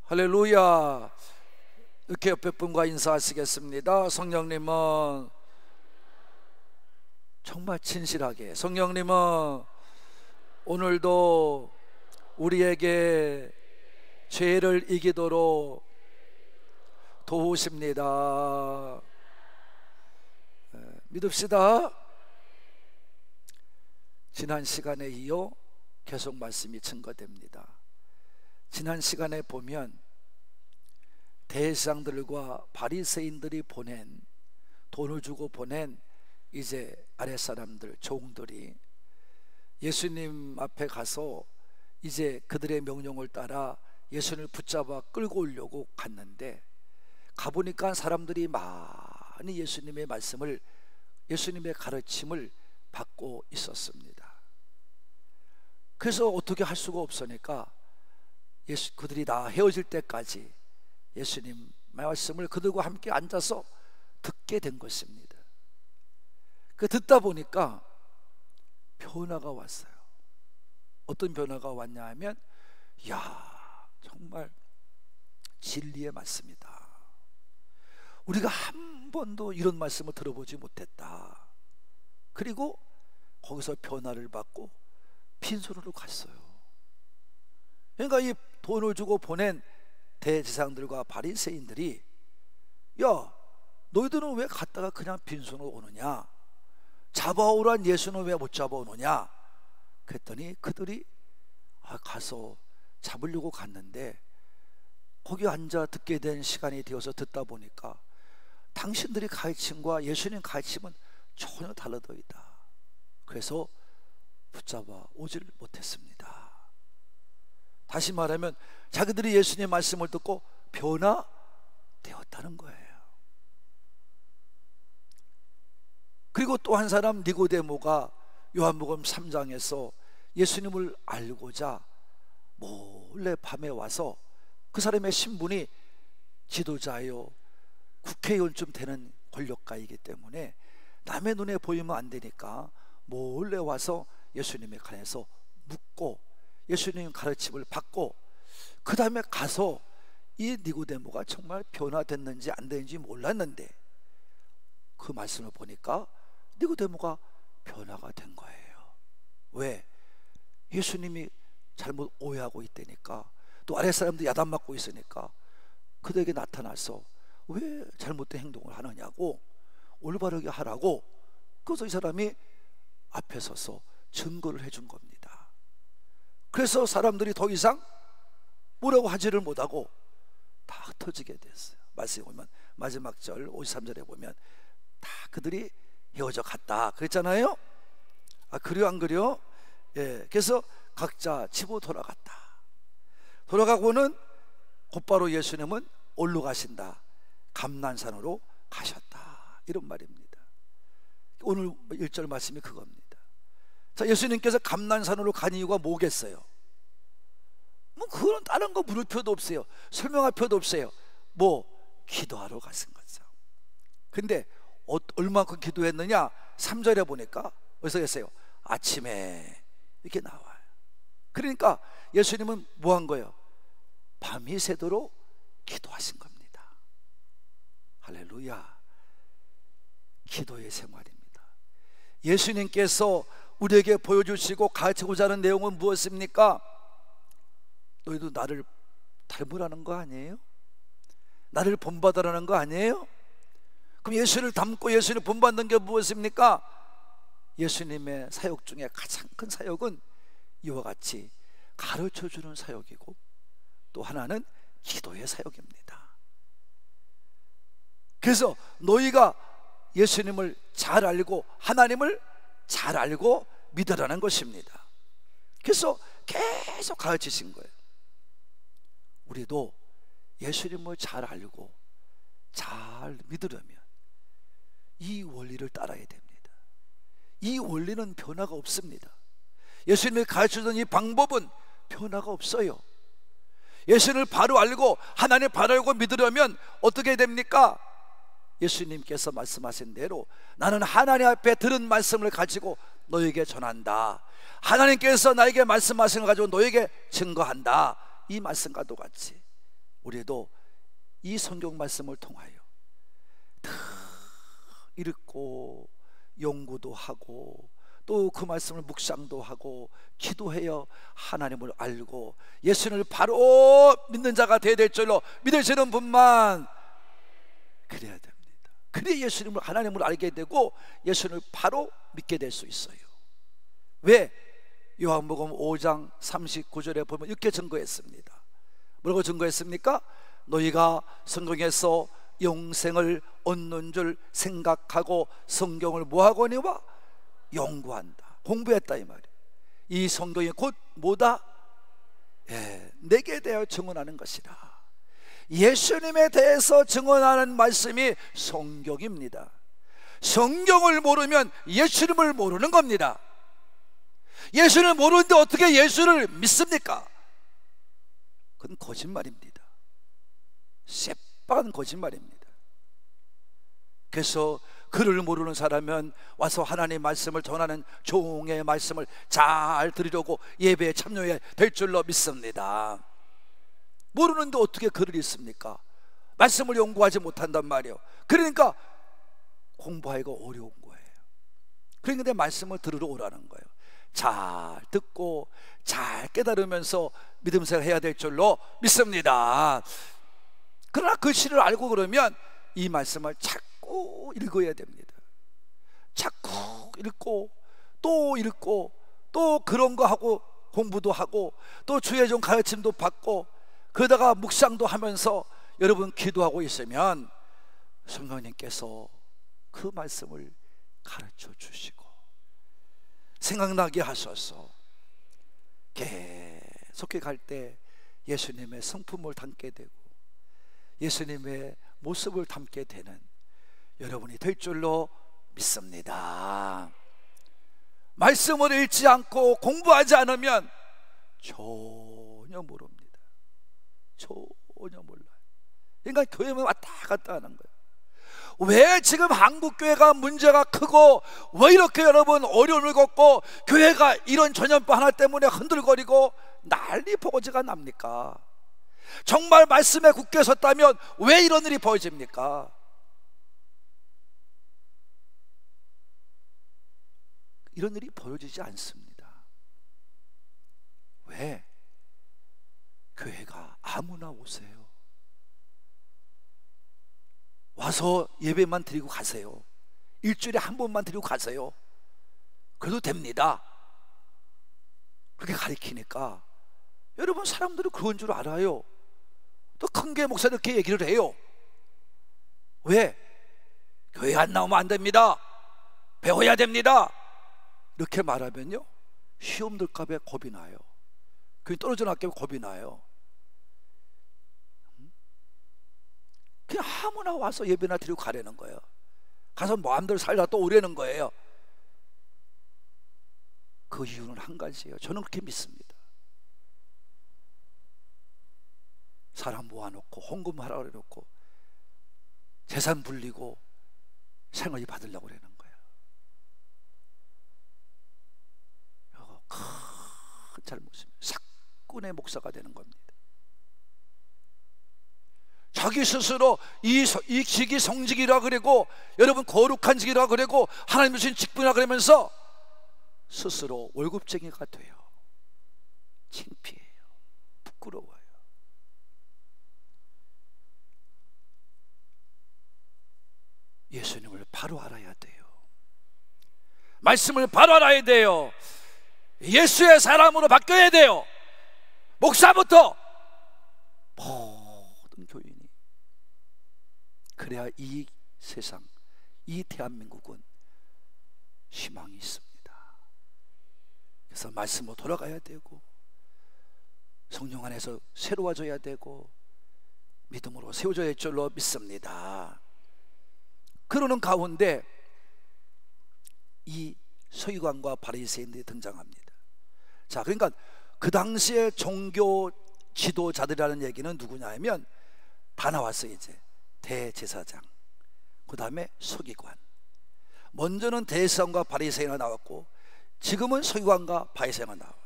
할렐루야. 이렇게 옆에 분과 인사하시겠습니다. 성령님은 정말 진실하게, 성령님은 오늘도 우리에게 죄를 이기도록 도우십니다. 믿읍시다. 지난 시간에 이어 계속 말씀이 증거됩니다. 지난 시간에 보면 대제사장들과 바리새인들이 보낸, 돈을 주고 보낸 이제 아랫사람들, 종들이 예수님 앞에 가서 이제 그들의 명령을 따라 예수님을 붙잡아 끌고 오려고 갔는데, 가보니까 사람들이 많이 예수님의 말씀을, 예수님의 가르침을 받고 있었습니다. 그래서 어떻게 할 수가 없으니까 그들이 다 헤어질 때까지 예수님 말씀을 그들과 함께 앉아서 듣게 된 것입니다. 그 듣다 보니까 변화가 왔어요. 어떤 변화가 왔냐 하면, 야, 정말 진리의 말씀이다. 우리가 한 번도 이런 말씀을 들어보지 못했다. 그리고 거기서 변화를 받고 빈손으로 갔어요. 그러니까 이 돈을 주고 보낸 대제사장들과 바리새인들이, 야, 너희들은 왜 갔다가 그냥 빈손으로 오느냐? 잡아오란 예수는 왜 못 잡아오느냐? 그랬더니 그들이 가서 잡으려고 갔는데, 거기 앉아 듣게 된 시간이 되어서 듣다 보니까 당신들이 가르침과 예수님 가르침은 전혀 다르더이다. 그래서 붙잡아 오질 못했습니다. 다시 말하면 자기들이 예수님의 말씀을 듣고 변화되었다는 거예요. 그리고 또 한 사람 니고데모가 요한복음 3장에서 예수님을 알고자 몰래 밤에 와서, 그 사람의 신분이 지도자요 국회의원쯤 되는 권력가이기 때문에 남의 눈에 보이면 안 되니까 몰래 와서 예수님에 관해서 묻고 예수님 가르침을 받고, 그 다음에 가서 이 니고데모가 정말 변화됐는지 안 됐는지 몰랐는데, 그 말씀을 보니까 니고데모가 변화가 된 거예요. 왜? 예수님이 잘못 오해하고 있다니까, 또 아랫사람도 야단맞고 있으니까 그들에게 나타나서 왜 잘못된 행동을 하느냐고, 올바르게 하라고. 그래서 이 사람이 앞에 서서 증거를 해준 겁니다. 그래서 사람들이 더 이상 뭐라고 하지를 못하고 다 흩어지게 됐어요. 말씀에 보면 마지막 절 53절에 보면 다 그들이 헤어져 갔다 그랬잖아요. 그려 안 그려? 예, 그래서 각자 집으로 돌아갔다. 돌아가고는 곧바로 예수님은 어디로 가신다? 감난산으로 가셨다, 이런 말입니다. 오늘 1절 말씀이 그겁니다. 자, 예수님께서 감난산으로 간 이유가 뭐겠어요? 뭐 그건 다른 거 물을 필요도 없어요. 설명할 필요도 없어요. 뭐 기도하러 가신 거죠. 근데 얼마큼 기도했느냐? 3절에 보니까 어디서 했어요? 아침에 이렇게 나와요. 그러니까 예수님은 뭐 한 거예요? 밤이 새도록 기도하신 겁니다. 할렐루야. 기도의 생활입니다. 예수님께서 우리에게 보여주시고 가르치고자 하는 내용은 무엇입니까? 너희도 나를 닮으라는 거 아니에요? 나를 본받으라는 거 아니에요? 그럼 예수를 닮고 예수를 본받는 게 무엇입니까? 예수님의 사역 중에 가장 큰 사역은 이와 같이 가르쳐주는 사역이고, 또 하나는 기도의 사역입니다. 그래서 너희가 예수님을 잘 알고 하나님을 잘 알고 믿으라는 것입니다. 그래서 계속 가르치신 거예요. 우리도 예수님을 잘 알고 잘 믿으려면 이 원리를 따라야 됩니다. 이 원리는 변화가 없습니다. 예수님이 가르쳐준 이 방법은 변화가 없어요. 예수님을 바로 알고 하나님 바로 알고 믿으려면 어떻게 됩니까? 예수님께서 말씀하신 대로 나는 하나님 앞에 들은 말씀을 가지고 너에게 전한다. 하나님께서 나에게 말씀하신 걸 가지고 너에게 증거한다. 이 말씀과도 같이 우리도 이 성경 말씀을 통하여 다 읽고 연구도 하고 또 그 말씀을 묵상도 하고 기도하여 하나님을 알고 예수님을 바로 믿는 자가 되어야 될 줄로 믿으시는 분만 그래야 됩니다. 그래야 예수님을 하나님을 알게 되고 예수님을 바로 믿게 될 수 있어요. 왜? 요한복음 5장 39절에 보면 이렇게 증거했습니다. 뭐라고 증거했습니까? 너희가 성경에서 영생을 얻는 줄 생각하고 성경을 뭐하거니와? 연구한다, 공부했다 이 말이에요. 이 성경이 곧 뭐다? 내게 대하여 증언하는 것이다. 예수님에 대해서 증언하는 말씀이 성경입니다. 성경을 모르면 예수님을 모르는 겁니다. 예수를 모르는데 어떻게 예수를 믿습니까? 그건 거짓말입니다. 새빨간 거짓말입니다. 그래서 그를 모르는 사람은 와서 하나님의 말씀을 전하는 종의 말씀을 잘 들으려고 예배에 참여해야 될 줄로 믿습니다. 모르는데 어떻게 글을 읽습니까? 말씀을 연구하지 못한단 말이에요. 그러니까 공부하기가 어려운 거예요. 그런데 말씀을 들으러 오라는 거예요. 잘 듣고 잘 깨달으면서 믿음 생활해야 될 줄로 믿습니다. 그러나 글씨를 알고 그러면 이 말씀을 자꾸 읽어야 됩니다. 자꾸 읽고 또 읽고 또 그런 거 하고 공부도 하고 또 주의 종 가르침도 받고 그러다가 묵상도 하면서 여러분 기도하고 있으면 성령님께서 그 말씀을 가르쳐 주시고 생각나게 하셔서 계속해 갈 때 예수님의 성품을 담게 되고 예수님의 모습을 담게 되는 여러분이 될 줄로 믿습니다. 말씀을 읽지 않고 공부하지 않으면 전혀 모릅니다. 전혀 몰라요. 그러니까 교회만 왔다 갔다 하는 거예요. 왜 지금 한국교회가 문제가 크고 왜 이렇게 여러분 어려움을 겪고 교회가 이런 전염병 하나 때문에 흔들거리고 난리 포고지가 납니까? 정말 말씀에 굳게 섰다면 왜 이런 일이 벌어집니까? 이런 일이 벌어지지 않습니다. 왜? 교회가 아무나 오세요. 와서 예배만 드리고 가세요. 일주일에 한 번만 드리고 가세요. 그래도 됩니다. 그렇게 가르치니까 여러분 사람들은 그런 줄 알아요. 또 큰게 목사 이렇게 얘기를 해요. 왜? 교회 안 나오면 안 됩니다. 배워야 됩니다. 이렇게 말하면요 시험 들까 봐 겁이 나요. 교회 떨어져 나갈까 봐 겁이 나요. 그냥 아무나 와서 예배나 드리고 가려는 거예요. 가서 마음대로 살다 또 오려는 거예요. 그 이유는 한 가지예요. 저는 그렇게 믿습니다. 사람 모아놓고 헌금하라 그래놓고 재산 불리고 생활비 받으려고 그러는 거예요. 이거 큰 잘못입니다. 사꾼의 목사가 되는 겁니다. 자기 스스로 이 직이 성직이라 그러고 여러분 거룩한 직이라 그러고 하나님 주신 직분이라 그러면서 스스로 월급쟁이가 돼요. 창피해요. 부끄러워요. 예수님을 바로 알아야 돼요. 말씀을 바로 알아야 돼요. 예수의 사람으로 바뀌어야 돼요. 목사부터 모든 교인이. 그래야 이 세상, 이 대한민국은 희망이 있습니다. 그래서 말씀으로 돌아가야 되고 성령 안에서 새로워져야 되고 믿음으로 세워져야 할 줄로 믿습니다. 그러는 가운데 이 서기관과 바리새인들이 등장합니다. 자, 그러니까 그 당시에 종교 지도자들이라는 얘기는 누구냐 하면 다 나왔어요. 이제 대제사장, 그 다음에 서기관. 먼저는 대제사장과 바리새인이 나왔고 지금은 서기관과 바리새인이 나와요.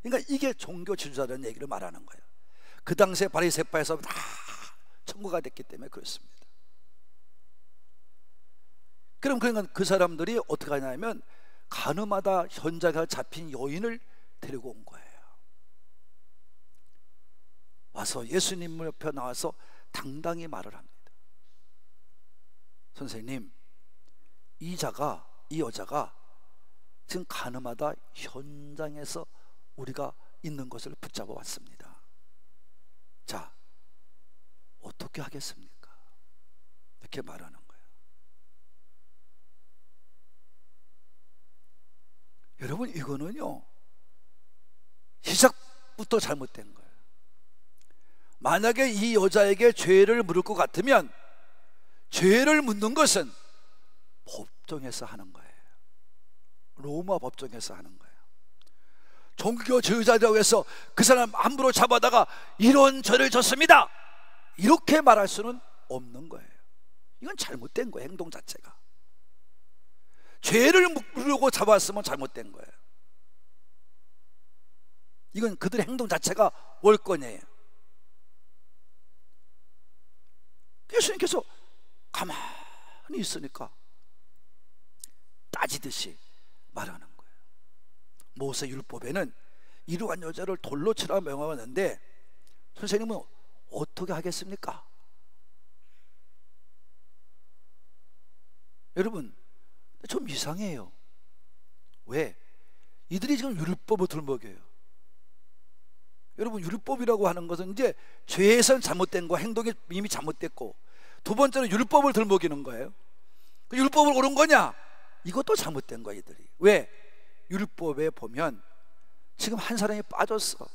그러니까 이게 종교 지도자라는 얘기를 말하는 거예요. 그 당시에 바리새파에서 다 청구가 됐기 때문에 그렇습니다. 그러니까 그 사람들이 어떻게 하냐면 가늠하다 현장에 잡힌 여인을 데리고 온 거예요. 와서 예수님 옆에 나와서 당당히 말을 합니다. 선생님, 이 여자가 지금 가늠하다 현장에서 우리가 있는 것을 붙잡아 왔습니다. 자, 어떻게 하겠습니까? 이렇게 말하는 거예요. 여러분, 이거는요 시작부터 잘못된 거예요. 만약에 이 여자에게 죄를 물을 것 같으면 죄를 묻는 것은 법정에서 하는 거예요. 로마 법정에서 하는 거예요. 종교 지도자라고 해서 그 사람 함부로 잡아다가 이런 죄를 졌습니다 이렇게 말할 수는 없는 거예요. 이건 잘못된 거예요. 행동 자체가. 죄를 물으려고 잡았으면 잘못된 거예요. 이건 그들의 행동 자체가 월권이에요. 예수님께서 가만히 있으니까 따지듯이 말하는 거예요. 모세 율법에는 이러한 여자를 돌로 치라 명하였는데 선생님은 어떻게 하겠습니까? 여러분, 좀 이상해요. 왜? 이들이 지금 율법을 들먹여요. 여러분, 율법이라고 하는 것은 이제 죄에선 잘못된 거, 행동이 이미 잘못됐고, 두 번째는 율법을 들먹이는 거예요. 그 율법을 옳은 거냐? 이것도 잘못된 거야 이들이. 왜? 율법에 보면 지금 한 사람이 빠졌어.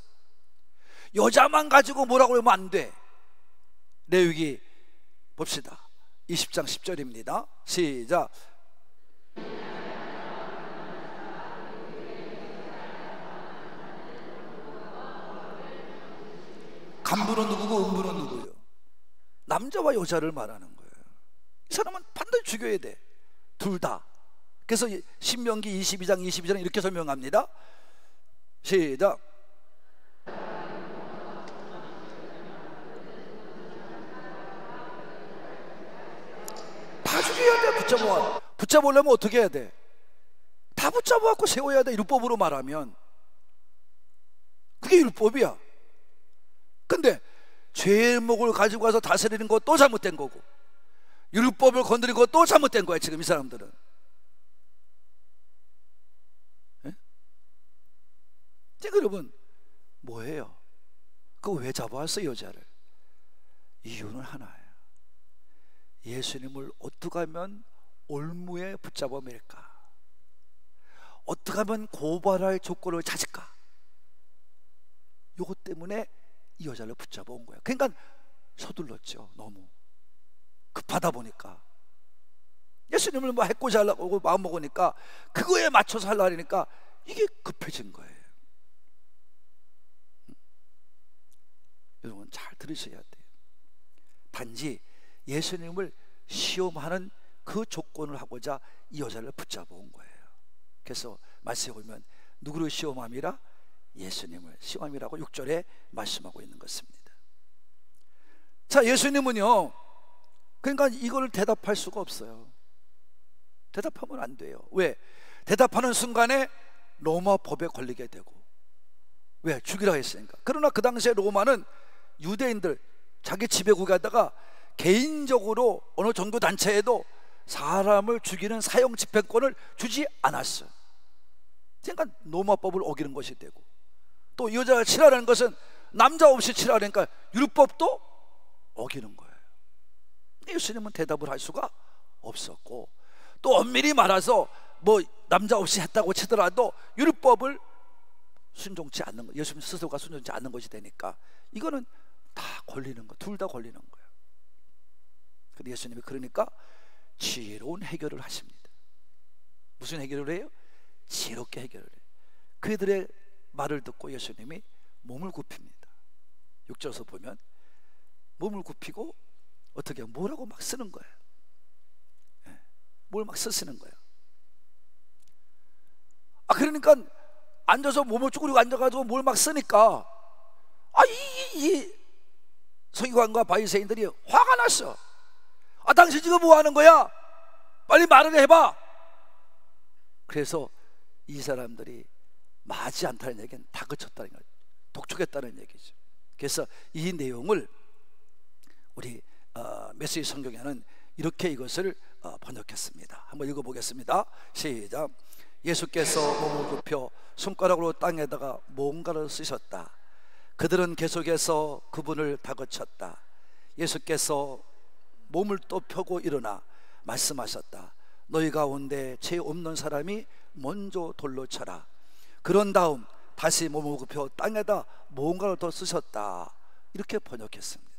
여자만 가지고 뭐라고 그러면 안 돼. 레위기 봅시다. 20장 10절입니다 시작. 간부는 누구고 음부는 누구요? 남자와 여자를 말하는 거예요. 이 사람은 반드시 죽여야 돼. 둘 다. 그래서 신명기 22장 22절은 이렇게 설명합니다. 시작. 다 죽여야 돼. 붙잡으려면 어떻게 해야 돼? 다 붙잡아갖고 세워야 돼. 율법으로 말하면 그게 율법이야. 근데 죄목을 가지고 와서 다스리는 것도 잘못된 거고, 율법을 건드린 것도 잘못된 거야 지금 이 사람들은. 여러분, 뭐예요? 그거 왜 잡아왔어요 여자를? 이유는 하나예요. 예수님을 어떻게 하면 올무에 붙잡아 맬까? 어떻게 하면 고발할 조건을 찾을까? 요것 때문에 이 여자를 붙잡아 온 거예요. 그러니까 서둘렀죠. 너무 급하다 보니까 예수님을 뭐 해코지 하려고 마음 먹으니까 그거에 맞춰서 하려고 하니까 이게 급해진 거예요. 여러분 잘 들으셔야 돼요. 단지 예수님을 시험하는 그 조건을 하고자 이 여자를 붙잡아 온 거예요. 그래서 말씀에 보면 누구를 시험함이라? 예수님을 시험이라고 6절에 말씀하고 있는 것입니다. 자, 예수님은요 그러니까 이걸 대답할 수가 없어요. 대답하면 안 돼요. 왜? 대답하는 순간에 로마 법에 걸리게 되고, 왜? 죽이라 했으니까. 그러나 그 당시에 로마는 유대인들 자기 지배국에 하다가 개인적으로 어느 종교 단체에도 사람을 죽이는 사형 집행권을 주지 않았어요. 그러니까 로마법을 어기는 것이 되고, 또 여자가 치라는 것은 남자 없이 치라니까 율법도 어기는 거예요. 예수님은 대답을 할 수가 없었고, 또 엄밀히 말해서 뭐 남자 없이 했다고 치더라도 율법을 순종치 않는 거, 예수님 스스로가 순종치 않는 것이 되니까 이거는 다 걸리는 거, 둘 다 걸리는 거예요. 근데 예수님이 그러니까 지혜로운 해결을 하십니다. 무슨 해결을 해요? 지혜롭게 해결을 해요. 그들의 말을 듣고 예수님이 몸을 굽힙니다. 6절에서 보면 몸을 굽히고 어떻게 뭐라고 막 쓰는 거예요. 뭘 막 쓰시는 거예요. 그러니까 앉아서 몸을 쭈그리고 앉아가지고 뭘 막 쓰니까 이 서기관과 바리새인들이 화가 났어. 당신 지금 뭐 하는 거야? 빨리 말을 해봐. 그래서 이 사람들이 마지 않다는 얘기는 다그쳤다는 거예요. 독촉했다는 얘기죠. 그래서 이 내용을 우리 메시지 성경에는 이렇게 이것을 번역했습니다. 한번 읽어보겠습니다. 시작. 예수께서 몸을 굽혀 손가락으로 땅에다가 뭔가를 쓰셨다. 그들은 계속해서 그분을 다그쳤다. 예수께서 몸을 또 펴고 일어나 말씀하셨다. 너희 가운데 죄 없는 사람이 먼저 돌로 쳐라. 그런 다음 다시 몸을 굽혀 땅에다 뭔가를 더 쓰셨다. 이렇게 번역했습니다.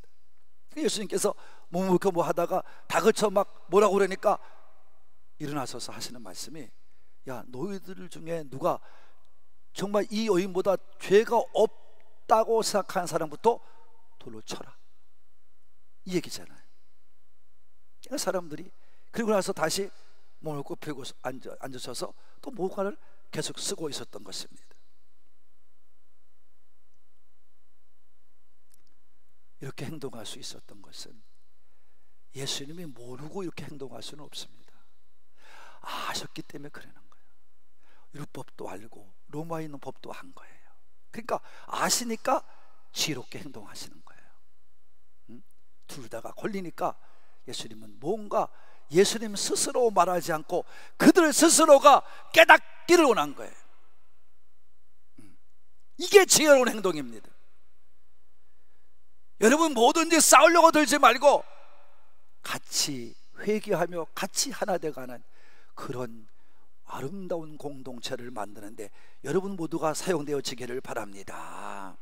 예수님께서 몸을 굽혀 뭐 하다가 다그쳐 막 뭐라고 그러니까 일어나셔서 하시는 말씀이, 야, 너희들 중에 누가 정말 이 여인보다 죄가 없다고 생각하는 사람부터 돌로 쳐라, 이 얘기잖아요. 그러니까 사람들이 그리고 나서 다시 몸을 굽히고 앉으셔서 또 뭔가를 계속 쓰고 있었던 것입니다. 이렇게 행동할 수 있었던 것은 예수님이 모르고 이렇게 행동할 수는 없습니다. 아셨기 때문에 그러는 거예요. 율법도 알고 로마에 있는 법도 한 거예요. 그러니까 아시니까 지혜롭게 행동하시는 거예요. 둘 다가 걸리니까 예수님은 뭔가 예수님 스스로 말하지 않고 그들 스스로가 깨닫기를 원한 거예요. 이게 지혜로운 행동입니다. 여러분, 뭐든지 싸우려고 들지 말고 같이 회개하며 같이 하나 되어가는 그런 아름다운 공동체를 만드는데 여러분 모두가 사용되어지기를 바랍니다.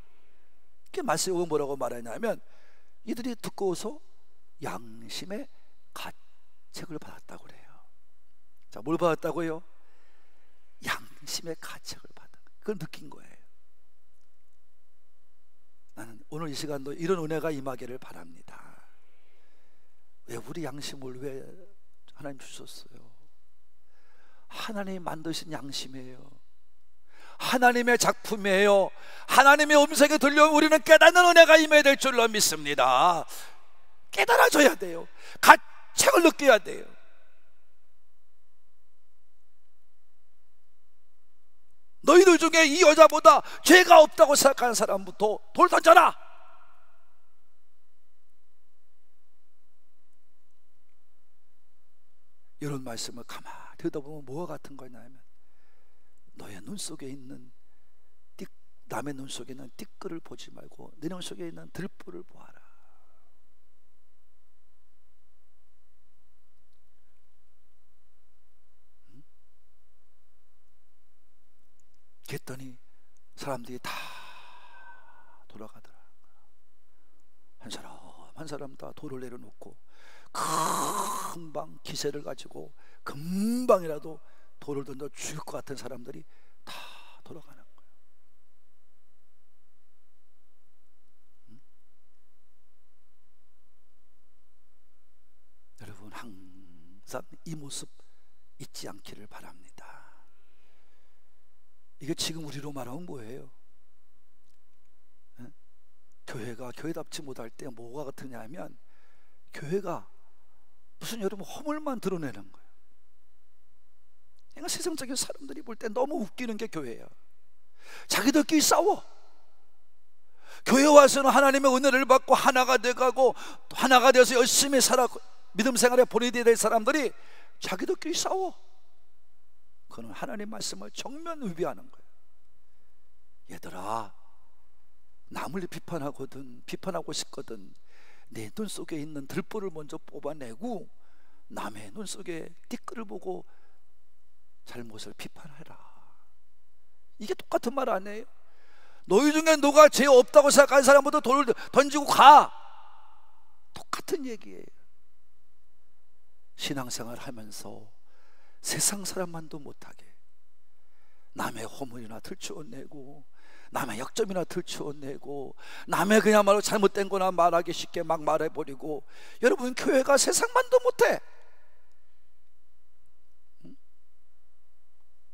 이렇게 말씀이 뭐라고 말하냐면, 이들이 두꺼워서 양심의 가책을 받았다고 그래요. 자, 뭘 받았다고요? 양심의 가책을 받았다. 그걸 느낀 거예요. 나는 오늘 이 시간도 이런 은혜가 임하기를 바랍니다. 왜 우리 양심을 왜 하나님 주셨어요? 하나님이 만드신 양심이에요. 하나님의 작품이에요. 하나님의 음성이 들려오면 우리는 깨닫는 은혜가 임해야 될 줄로 믿습니다. 깨달아져야 돼요. 가책을 느껴야 돼요. 너희들 중에 이 여자보다 죄가 없다고 생각하는 사람부터 돌 던져라. 이런 말씀을 가만히 들여다보면 뭐와 같은 거냐면, 너의 눈 속에 있는 남의 눈 속에 있는 띠끌을 보지 말고 내 눈 속에 있는 들불을 보아라. 그랬더니 사람들이 다 돌아가더라. 한 사람 한 사람 다 돌을 내려놓고 금방 기세를 가지고 금방이라도 돌을 던져 죽을 것 같은 사람들이 다 돌아가는 거예요. 여러분, 항상 이 모습 잊지 않기를 바랍니다. 이게 지금 우리로 말하면 뭐예요? 교회가 교회답지 못할 때 뭐가 같으냐 하면, 교회가 무슨 여러분 허물만 드러내는 거예요. 그러니까 세상적인 사람들이 볼 때 너무 웃기는 게 교회예요. 자기들끼리 싸워. 교회 와서는 하나님의 은혜를 받고 하나가 돼가고 하나가 되어서 열심히 살아 믿음 생활에 본인이 될 사람들이 자기들끼리 싸워. 그는 하나님 말씀을 정면 위배하는 거예요. 얘들아, 남을 비판하고 싶거든 내 눈 속에 있는 들보를 먼저 뽑아내고 남의 눈 속에 띠끌을 보고 잘못을 비판해라. 이게 똑같은 말 아니에요? 너희 중에 누가 죄 없다고 생각하는 사람부터 돌을 던지고 가. 똑같은 얘기예요. 신앙생활 하면서 세상 사람만도 못하게 남의 허물이나 들추어내고 남의 약점이나 들추어내고 남의 그야말로 잘못된 거나 말하기 쉽게 막 말해버리고, 여러분 교회가 세상만도 못해.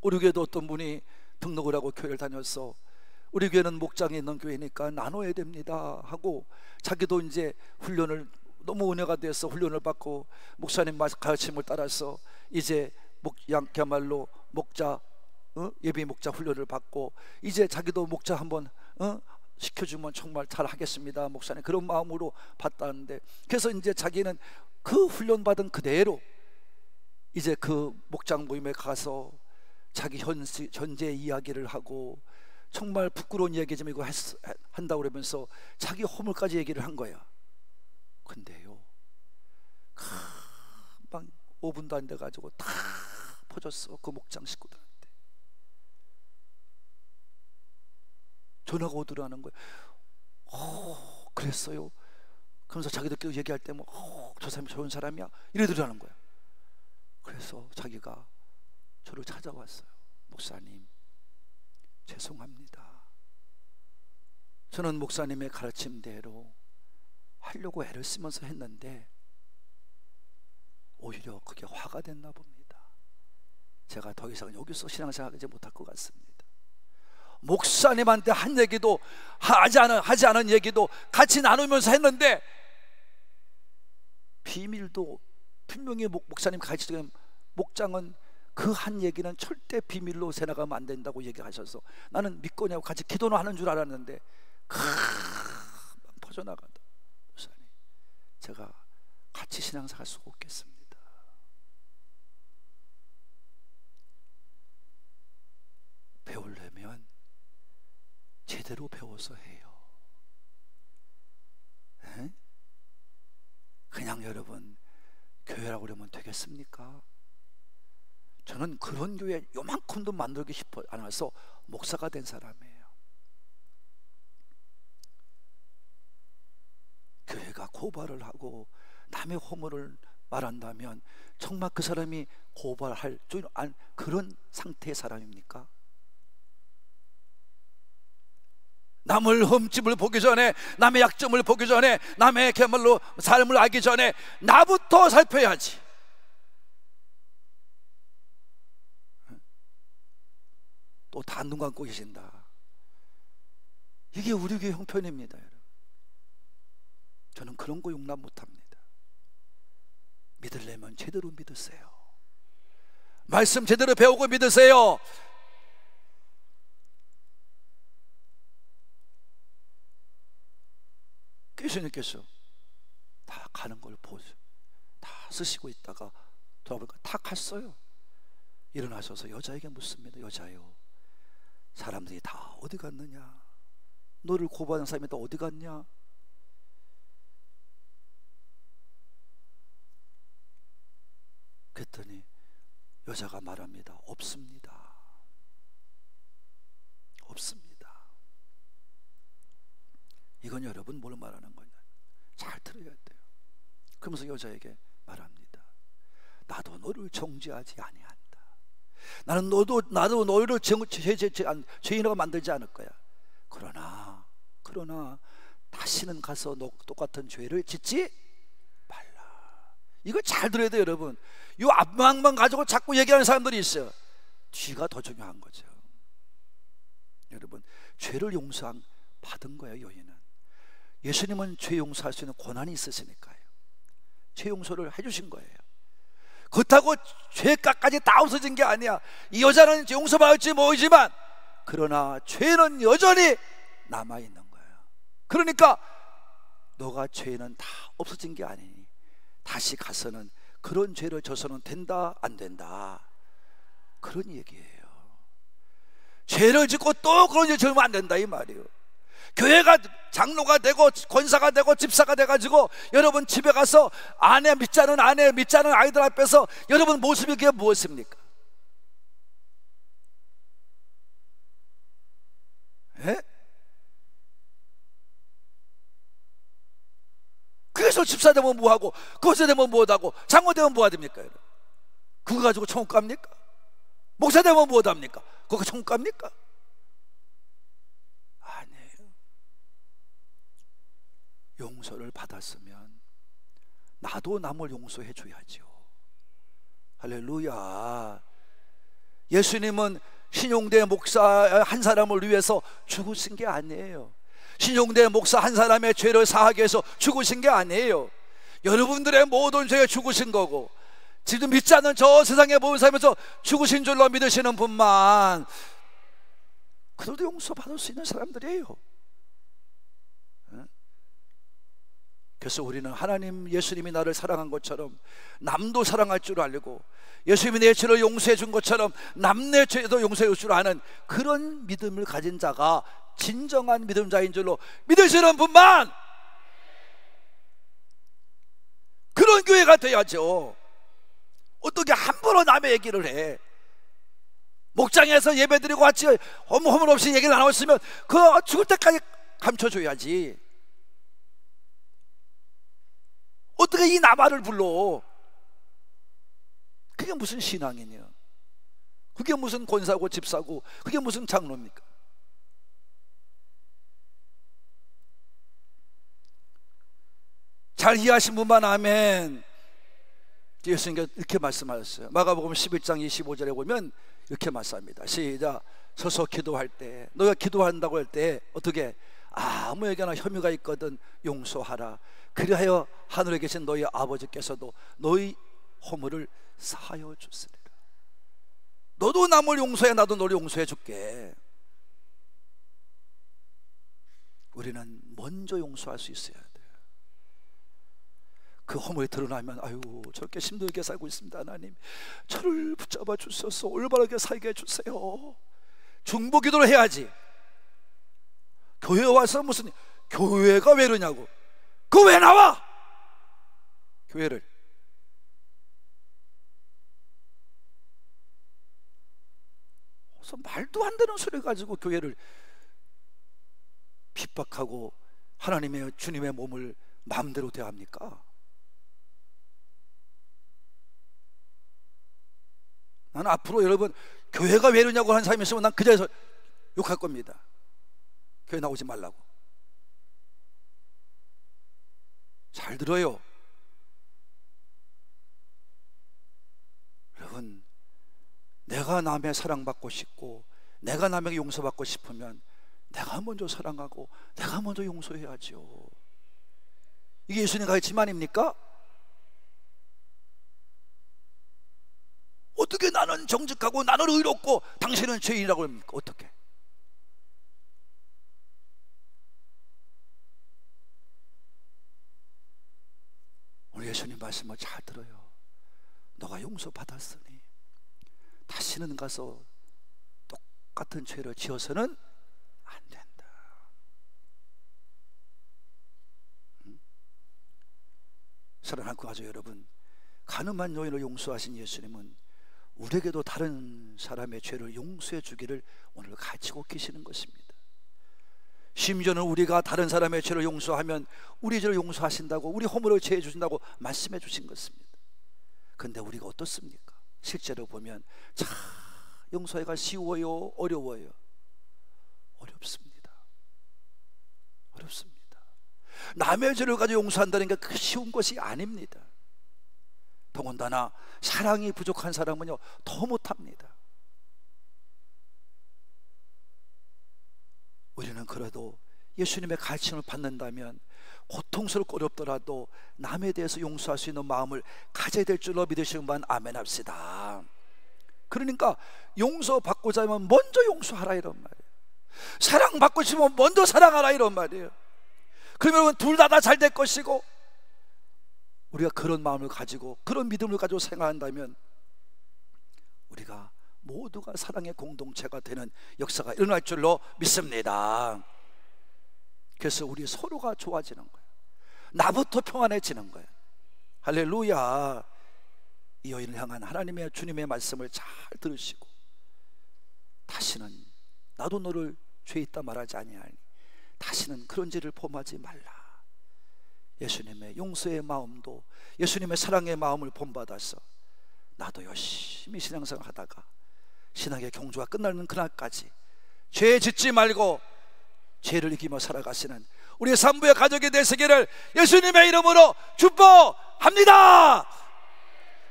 우리 교회도 어떤 분이 등록을 하고 교회를 다녔어. 우리 교회는 목장에 있는 교회니까 나눠야 됩니다 하고, 자기도 이제 훈련을, 너무 은혜가 돼서 훈련을 받고 목사님 가르침을 따라서 이제 그야말로 목자, 예비 목자 훈련을 받고, 이제 자기도 목자 한번 시켜주면 정말 잘 하겠습니다 목사님, 그런 마음으로 받다는데, 그래서 이제 자기는 그 훈련 받은 그대로 이제 그 목장 모임에 가서 자기 현재 이야기를 하고, 정말 부끄러운 이야기지만 이거 한다고 그러면서 자기 허물까지 얘기를 한 거야. 근데요, 금방 5분도 안 돼가지고 다 퍼졌어, 그 목장 식구들한테. 전화가 오더라는 거야. 그랬어요. 그러면서 자기들끼리 얘기할 때 뭐, 저 사람이 좋은 사람이야 이러더라는 거야. 그래서 자기가 저를 찾아왔어요. 목사님, 죄송합니다. 저는 목사님의 가르침대로 하려고 애를 쓰면서 했는데 오히려 그게 화가 됐나 봅니다. 제가 더 이상 여기서 신앙생활하지 못할 것 같습니다. 목사님한테 한 얘기도 하지 않은 얘기도 같이 나누면서 했는데, 비밀도 분명히 목사님 가르치는 목장은 그 한 얘기는 절대 비밀로 새나가면 안 된다고 얘기하셔서, 나는 믿고냐고 같이 기도는 하는 줄 알았는데 금방 퍼져나가다. 목사님, 제가 같이 신앙생활 할 수가 없겠습니다. 배우려면 제대로 배워서 해요. 에? 그냥 여러분 교회라고 그러면 되겠습니까? 저는 그런 교회 요만큼도 만들기 싶어 않아서 목사가 된 사람이에요. 교회가 고발을 하고 남의 허물을 말한다면 정말 그 사람이 고발할 그런 상태의 사람입니까? 남을 흠집을 보기 전에, 남의 약점을 보기 전에, 남의 그야말로 삶을 알기 전에 나부터 살펴야지. 또 다 눈 감고 계신다. 이게 우리 교회 형편입니다, 여러분. 저는 그런 거 용납 못합니다. 믿으려면 제대로 믿으세요. 말씀 제대로 배우고 믿으세요. 교수님께서 다 가는 걸 보죠. 다 쓰시고 있다가 돌아보니까 다 갔어요. 일어나셔서 여자에게 묻습니다. 여자요, 사람들이 다 어디 갔느냐? 너를 고발하는 사람이 다 어디 갔냐? 그랬더니 여자가 말합니다. 없습니다. 없습니다. 이건 여러분 뭘 말하는 거냐? 잘 들어야 돼요. 그러면서 여자에게 말합니다. 나도 너를 정죄하지 아니한다. 나도 너를 죄인으로 만들지 않을 거야. 그러나 다시는 가서 너 똑같은 죄를 짓지 말라. 이거 잘 들어야 돼요, 여러분. 이 앞망만 가지고 자꾸 얘기하는 사람들이 있어요. 뒤가 더 중요한 거죠. 여러분, 죄를 받은 거예요. 여인은 예수님은 죄 용서할 수 있는 권한이 있으시니까요. 죄 용서를 해주신 거예요. 그렇다고 죄값까지 다 없어진 게 아니야. 이 여자는 용서받을지 모르지만 그러나 죄는 여전히 남아있는 거예요. 그러니까 너가 죄는 다 없어진 게 아니니 다시 가서는 그런 죄를 져서는 된다 안 된다, 그런 얘기예요. 죄를 짓고 또 그런 죄를 지으면 안 된다 이 말이에요. 교회가 장로가 되고 권사가 되고 집사가 돼가지고 여러분 집에 가서 아내 믿지 않은 아이들 앞에서 여러분 모습이 그게 무엇입니까? 예? 그래서 집사 되면 뭐하고 권사 되면 뭐하고 장로 되면 뭐가 됩니까? 그거 가지고 천국 갑니까? 목사 되면 뭐합니까? 그거 천국 갑니까? 용서를 받았으면 나도 남을 용서해 줘야죠. 할렐루야. 예수님은 신용대 목사 한 사람을 위해서 죽으신 게 아니에요. 신용대 목사 한 사람의 죄를 사하기 위해서 죽으신 게 아니에요. 여러분들의 모든 죄에 죽으신 거고, 지금 믿지 않는 저 세상에 모든 살면서 죽으신 줄로 믿으시는 분만 그들도 용서받을 수 있는 사람들이에요. 그래서 우리는 하나님, 예수님이 나를 사랑한 것처럼 남도 사랑할 줄 알고, 예수님이 내 죄를 용서해 준 것처럼 남의 죄도 용서해 줄 아는 그런 믿음을 가진 자가 진정한 믿음자인 줄로 믿으시는 분만 그런 교회가 돼야죠. 어떻게 함부로 남의 얘기를 해? 목장에서 예배드리고 같이 허물 없이 얘기를 안 하고 있으면 그 죽을 때까지 감춰줘야지. 어떻게 이 나발을 불러? 그게 무슨 신앙이냐? 그게 무슨 권사고 집사고 그게 무슨 장로입니까? 잘 이해하신 분만 아멘. 예수님께서 이렇게 말씀하셨어요. 마가복음 11장 25절에 보면 이렇게 말씀합니다. 시작. 서서 기도할 때, 너가 기도한다고 할 때 어떻게? 아무에게나 혐의가 있거든 용서하라. 그리하여 하늘에 계신 너희 아버지께서도 너희 허물을 사하여 주시리라. 너도 남을 용서해, 나도 너를 용서해 줄게. 우리는 먼저 용서할 수 있어야 돼요. 그 허물이 드러나면 아유 저렇게 힘들게 살고 있습니다. 하나님 저를 붙잡아 주셔서 올바르게 살게 해주세요. 중보기도를 해야지. 교회 와서 무슨 교회가 왜 이러냐고. 그거 왜 나와? 교회를. 그래서 말도 안 되는 소리 가지고 교회를 핍박하고 하나님의 주님의 몸을 마음대로 대합니까? 나는 앞으로 여러분 교회가 왜 이러냐고 하는 사람이 있으면 난 그 자리에서 욕할 겁니다. 교회 나오지 말라고. 잘 들어요. 여러분, 내가 남의 사랑받고 싶고 내가 남에게 용서받고 싶으면 내가 먼저 사랑하고 내가 먼저 용서해야죠. 이게 예수님 가르침아닙니까? 어떻게 나는 정직하고 나는 의롭고 당신은 죄인이라고 합니까? 어떻게? 오늘 예수님 말씀을 잘 들어요. 너가 용서받았으니 다시는 가서 똑같은 죄를 지어서는 안 된다. 사랑하는 가족 여러분, 가늠한 여인을 용서하신 예수님은 우리에게도 다른 사람의 죄를 용서해 주기를 오늘 가지고 계시는 것입니다. 심지어는 우리가 다른 사람의 죄를 용서하면 우리 죄를 용서하신다고, 우리 허물을 제해 주신다고 말씀해 주신 것입니다. 그런데 우리가 어떻습니까? 실제로 보면 참 용서하기가 쉬워요? 어려워요? 어렵습니다. 어렵습니다. 남의 죄를 가지고 용서한다는 게 그 쉬운 것이 아닙니다. 더군다나 사랑이 부족한 사람은요 더 못합니다. 우리는 그래도 예수님의 가르침을 받는다면 고통스럽고 어렵더라도 남에 대해서 용서할 수 있는 마음을 가져야 될 줄로 믿으시는 분 아멘 합시다. 그러니까 용서받고자 하면 먼저 용서하라 이런 말이에요. 사랑받고 싶으면 먼저 사랑하라 이런 말이에요. 그러면 둘 다 잘 될 것이고, 우리가 그런 마음을 가지고 그런 믿음을 가지고 생각한다면 우리가 모두가 사랑의 공동체가 되는 역사가 일어날 줄로 믿습니다. 그래서 우리 서로가 좋아지는 거예요. 나부터 평안해지는 거예요. 할렐루야. 이 여인을 향한 하나님의 주님의 말씀을 잘 들으시고 다시는 나도 너를 죄 있다 말하지 아니하니 다시는 그런 죄를 범하지 말라. 예수님의 용서의 마음도 예수님의 사랑의 마음을 본받아서 나도 열심히 신앙생활 하다가 신앙의 경주가 끝나는 그날까지 죄 짓지 말고 죄를 이기며 살아가시는 우리 산부의 가족이 되시기를 예수님의 이름으로 축복합니다.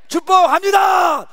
축복합니다.